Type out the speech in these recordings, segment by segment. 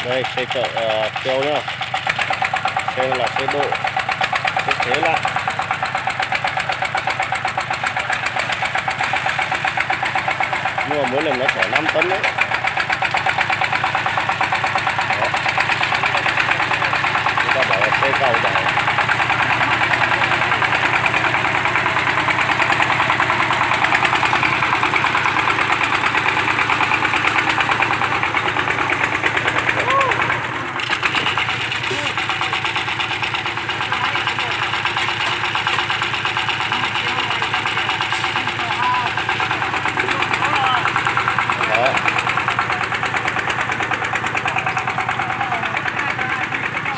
Đây xe chở treo nhá. Xe là xe độ, thiết kế lại. Nhưng mà mỗi lần nó chở 5 tấn đấy. Đó. Người ta bảo là xe cầu đỏ.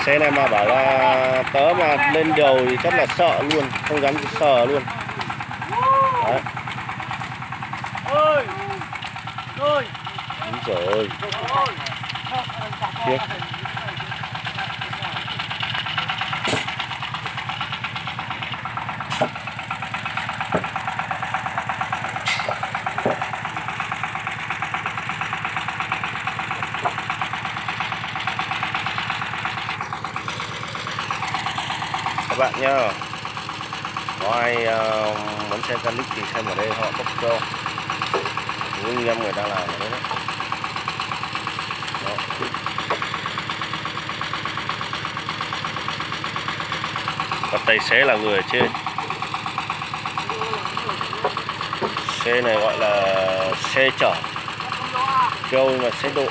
Xe này mà bảo là tớ mà lên đầu thì chắc là sợ luôn, không dám sờ luôn. Đấy. Ôi. Ôi. Đúng rồi. Tiếp. Các bạn nhá, có ai muốn xe Calic thì xem ở đây họ cấp cho. Những anh em người ta làm ở đấy đấy. Đó. Và tài xế là người ở trên. Xe này gọi là xe chở trâu mà xe độ.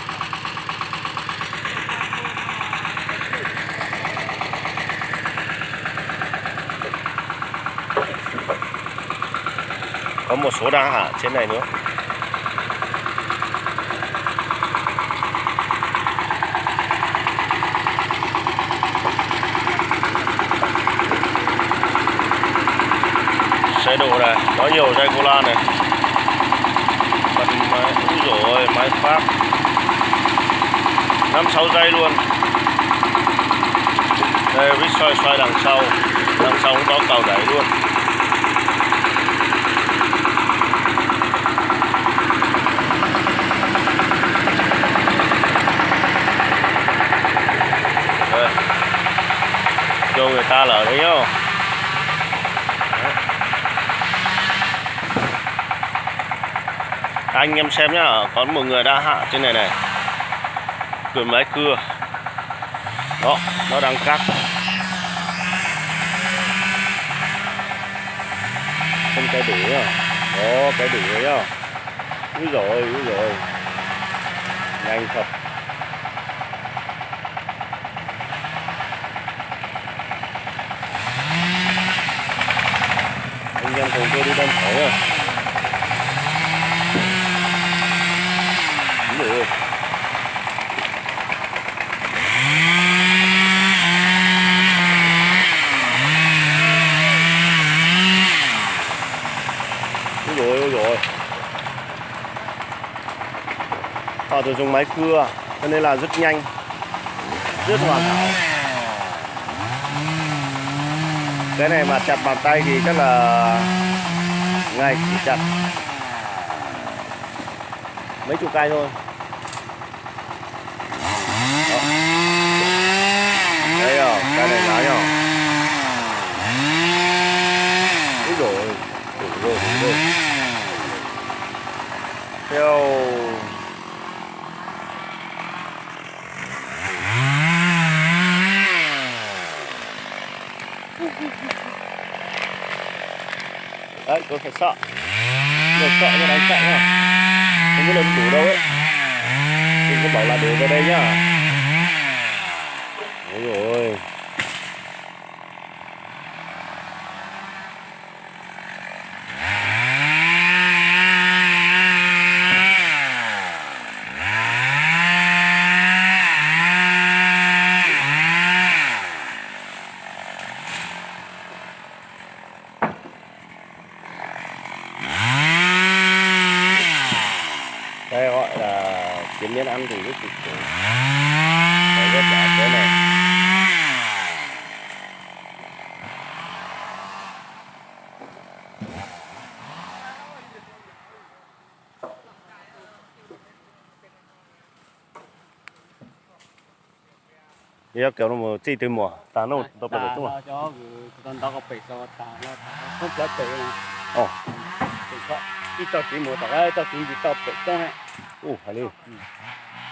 Có một số đang hạ trên này nữa. Xe độ này, có nhiều dây cô la này. Phần máy, úi dồi ôi, máy Pháp 5-6 giây luôn. Đây biết xoay đằng sau cũng có cầu đẩy luôn. Đây. Cho người ta là ở đấy nhá. Anh em xem nhá, có một người đã hạ trên này này. Quyền máy cưa. Đó, nó đang cắt. Không cái đủ nhá. Đó, cái đủ đấy nhá. Úi dồi, nhanh thật. Anh em cùng tôi đi đâm khẩu rồi. Úi dồi ôi. Ôi dồi. Tôi dùng máy cưa cho nên là rất nhanh, rất hoàn hảo. Cái này mà chặt bàn tay thì chắc là ngày chỉ chặt mấy chục cây thôi. Đó. Đấy rồi, cái này lá nhá. Úi dồi, đủ rồi. Theo đấy, tôi phải sợ. Người sợ cho đánh chạy nhá. Không biết là đủ đâu ấy. Đừng có bảo là đủ vào đây nhá. Ôi dồi ôi. Đây gọi là kiếm miếng ăn thì rất cực. Đấy, rất là cái này. giờ kiểu nó mà chỉ từ mùa ta nó tập được đúng không nó cho con đó có bị sao ta nó không phải bị ồ thì có đi tao chỉ mua tao ấy tao chỉ đi tao bị đó này hay đi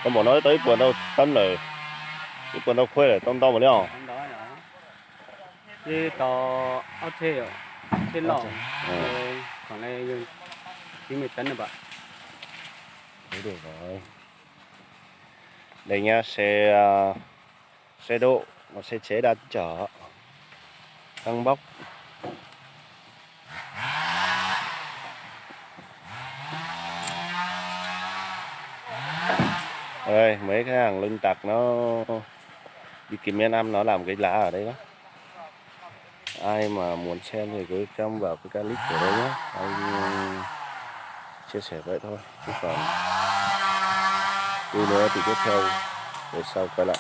con bỏ nói tới quần đâu tân rồi cái quần đâu khuê rồi tông tông mà đeo con đó nữa đi tao áo thêu thêu lỏng rồi còn này dùng 90 tấn rồi bạn thế được rồi đây nhá xe độ một xe chế đã chở tăng bốc đây mấy cái hàng lưng tặc nó đi kiếm miền Nam nó làm cái lá ở đây đó ai mà muốn xem thì cứ trong vào cái clip của đây nhé anh chia sẻ vậy thôi chứ còn đi nữa thì tiếp theo để sau quay lại